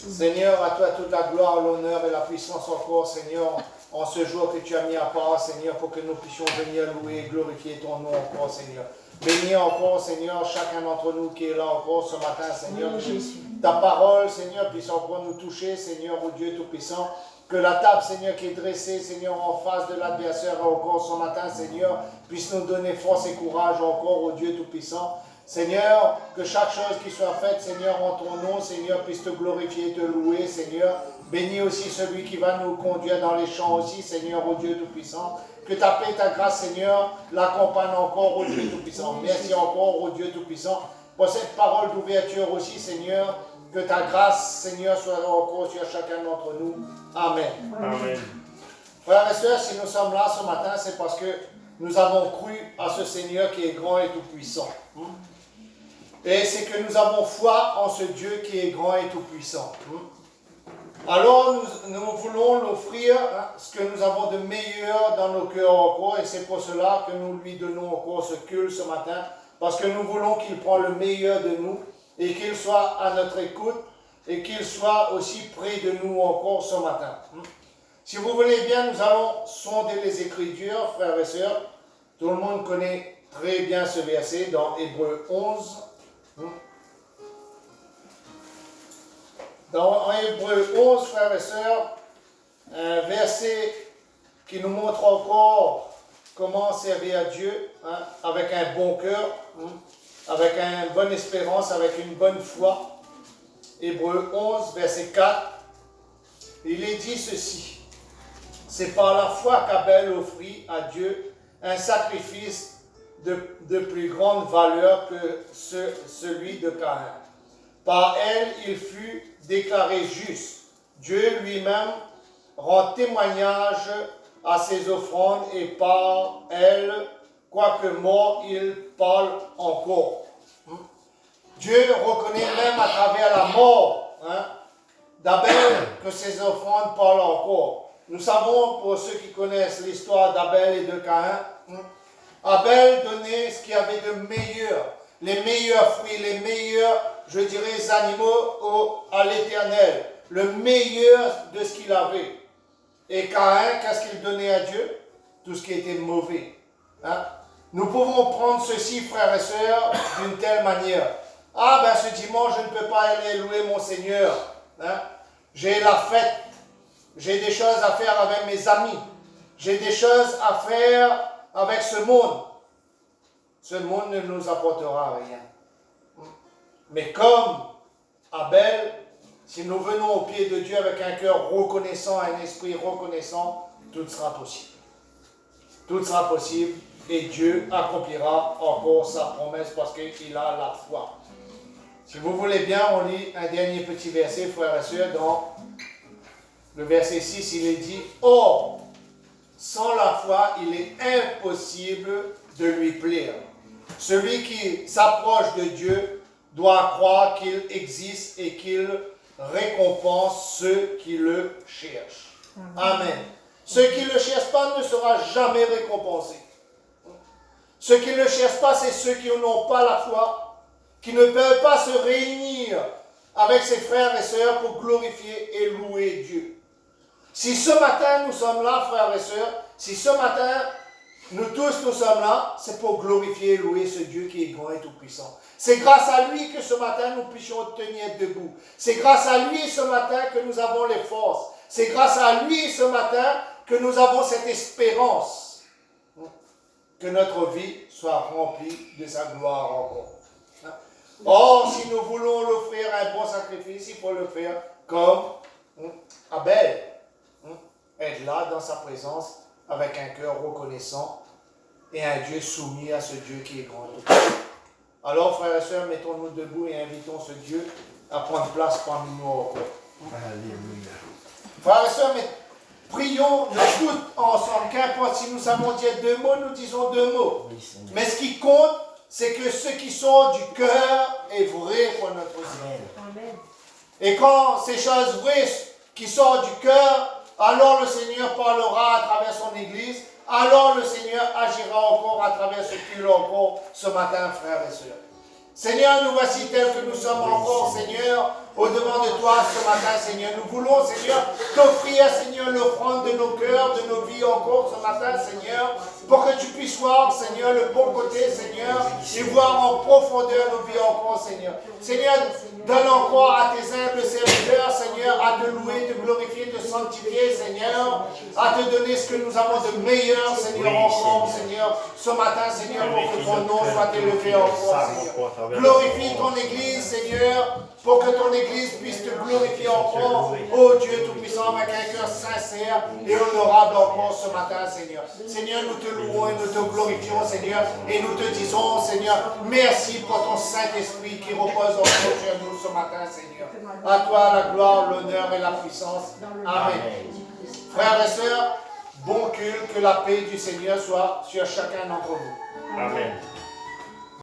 Seigneur, à toi toute la gloire, l'honneur et la puissance encore, Seigneur, en ce jour que tu as mis à part, Seigneur, pour que nous puissions venir louer et glorifier ton nom encore, Seigneur. Bénis encore, Seigneur, chacun d'entre nous qui est là encore ce matin, Seigneur. Ta parole, Seigneur, puisse encore nous toucher, Seigneur, au Dieu Tout-Puissant. Que la table, Seigneur, qui est dressée, Seigneur, en face de l'adversaire encore ce matin, Seigneur, puisse nous donner force et courage encore au Dieu Tout-Puissant. Seigneur, que chaque chose qui soit faite, Seigneur, en ton nom, Seigneur, puisse te glorifier et te louer, Seigneur. Bénis aussi celui qui va nous conduire dans les champs aussi, Seigneur, au Dieu Tout-Puissant. Que ta paix et ta grâce, Seigneur, l'accompagnent encore au Dieu Tout-Puissant. Merci encore au Dieu Tout-Puissant pour cette parole d'ouverture aussi, Seigneur. Que ta grâce, Seigneur, soit encore sur chacun d'entre nous. Amen. Amen. Frères et sœurs, si nous sommes là ce matin, c'est parce que nous avons cru à ce Seigneur qui est grand et tout-puissant. Et c'est que nous avons foi en ce Dieu qui est grand et tout-puissant. Alors nous voulons l'offrir ce que nous avons de meilleur dans nos cœurs encore, et c'est pour cela que nous lui donnons encore ce culte ce matin, parce que nous voulons qu'il prenne le meilleur de nous, et qu'il soit à notre écoute, et qu'il soit aussi près de nous encore ce matin. Si vous voulez bien, nous allons sonder les Écritures, frères et sœurs. Tout le monde connaît très bien ce verset dans Hébreux 11. Dans Hébreux 11, frères et sœurs, un verset qui nous montre encore comment servir à Dieu avec un bon cœur, avec une bonne espérance, avec une bonne foi. Hébreux 11, verset 4, il est dit ceci. C'est par la foi qu'Abel offrit à Dieu un sacrifice de plus grande valeur que celui de Caïn. Par elle, il fut déclaré juste. Dieu lui-même rend témoignage à ses offrandes et par elle, quoique mort, il parle encore. Dieu reconnaît même à travers la mort d'Abel que ses offrandes parlent encore. Nous savons, pour ceux qui connaissent l'histoire d'Abel et de Caïn, Abel donnait ce qu'il y avait de meilleur, les meilleurs fruits, les meilleurs, je dirais, animaux à l'Éternel, le meilleur de ce qu'il avait. Et Caïn, qu'est-ce qu'il donnait à Dieu? Tout ce qui était mauvais. Nous pouvons prendre ceci, frères et sœurs, d'une telle manière. Ah ben ce dimanche, je ne peux pas aller louer mon Seigneur. J'ai la fête. J'ai des choses à faire avec mes amis. J'ai des choses à faire avec ce monde. Ce monde ne nous apportera rien. Mais comme Abel, si nous venons au pied de Dieu avec un cœur reconnaissant, un esprit reconnaissant, tout sera possible. Tout sera possible et Dieu accomplira encore sa promesse parce qu'il a la foi. Si vous voulez bien, on lit un dernier petit verset, frères et sœurs, dans le verset 6, il est dit « Or, sans la foi, il est impossible de lui plaire. Celui qui s'approche de Dieu doit croire qu'il existe et qu'il récompense ceux qui le cherchent. » Amen. Ceux qui ne le cherchent pas ne seront jamais récompensés. Ceux qui ne le cherchent pas, c'est ceux qui n'ont pas la foi, qui ne peuvent pas se réunir avec ses frères et sœurs pour glorifier et louer Dieu. Si ce matin nous sommes là, frères et sœurs, si ce matin nous tous nous sommes là, c'est pour glorifier et louer ce Dieu qui est grand et tout-puissant. C'est grâce à lui que ce matin nous puissions tenir debout. C'est grâce à lui ce matin que nous avons les forces. C'est grâce à lui ce matin que nous avons cette espérance que notre vie soit remplie de sa gloire encore. Or, si nous voulons l'offrir un bon sacrifice, il faut le faire comme Abel. Être là dans sa présence avec un cœur reconnaissant et un Dieu soumis à ce Dieu qui est grand. Alors, frères et sœurs, mettons-nous debout et invitons ce Dieu à prendre place parmi nous encore. Alléluia. Frères et sœurs, prions nous tous ensemble. Qu'importe si nous savons dire 2 mots, nous disons 2 mots. Mais ce qui compte, c'est que ce qui sort du cœur est vrai pour notre Seigneur. Amen. Et quand ces choses vraies qui sortent du cœur, alors le Seigneur parlera à travers son Église, alors le Seigneur agira encore à travers ce qu'il a encore ce matin, frères et sœurs. Seigneur, nous voici tels que nous sommes encore, Seigneur, au-devant de toi ce matin, Seigneur. Nous voulons, Seigneur, t'offrir, Seigneur, l'offrande de nos cœurs, de nos vies encore ce matin, Seigneur, pour que tu puisses voir, Seigneur, le bon côté, Seigneur, et voir en profondeur nos vies encore, Seigneur. Seigneur, donne encore à tes humbles serviteurs, Seigneur, à te louer, te glorifier, te sanctifier, Seigneur, à te donner ce que nous avons de meilleur, Seigneur, encore, Seigneur, ce matin, Seigneur, pour que ton nom soit élevé encore, Seigneur. Glorifie ton Église, Seigneur, pour que ton Église puisse te glorifier encore, ô Dieu Tout-Puissant, avec un cœur sincère et honorable encore ce matin, Seigneur. Seigneur, nous te louons et nous te glorifions, Seigneur, et nous te disons, Seigneur, merci pour ton Saint-Esprit qui repose encore sur nous ce matin, Seigneur. À toi la gloire, l'honneur et la puissance. Amen. Frères et sœurs, bon culte, que la paix du Seigneur soit sur chacun d'entre vous. Amen.